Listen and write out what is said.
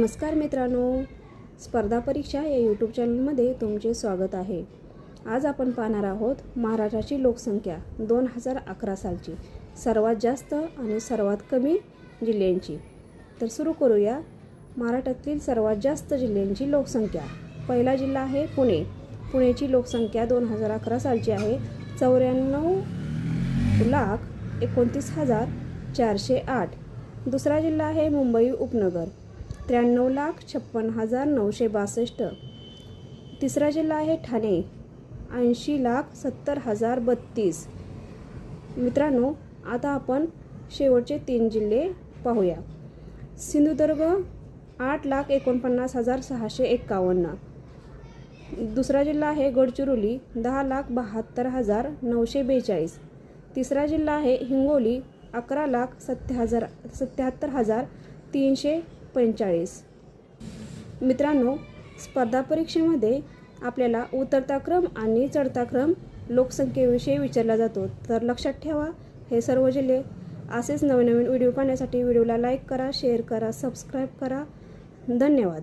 नमस्कार मित्रांनो, स्पर्धा परीक्षा या यूट्यूब चॅनलमध्ये तुमचे स्वागत आहे। आज आपण पाहणार आहोत महाराष्ट्राची लोकसंख्या 2011 सालची सर्वात जास्त आणि सर्वात कमी जिल्ह्यांची। तर सुरू करूया महाराष्ट्रातील सर्वात जास्त जिल्ह्यांची लोकसंख्या। पहिला जिल्हा आहे पुणे। पुण्याची लोकसंख्या 2011 सालची आहे 94,29,408। दुसरा जिल्हा आहे मुंबई उपनगर 93,56,962। तिसरा जिल्हा आहे ठाणे 80,70,032। मित्रांनो, आता आपण शेवटचे 3 जिल्हे पाहूया। सिंधुदुर्ग 8,49,651। दुसरा जिल्हा आहे गडचिरोली 10,72,942। तिसरा जिल्हा आहे हिंगोली 11,77,345। मित्रांनो, स्पर्धा परीक्षेमध्ये आपल्याला उतरता क्रम आणि चढता क्रम लोकसंख्येविषयी विचारला जातो। तर लक्षात ठेवा हे सर्व जिल्हे। असेच नवीन व्हिडिओ पाहण्यासाठी व्हिडिओला लाईक करा, शेअर करा, सबस्क्राईब करा। धन्यवाद।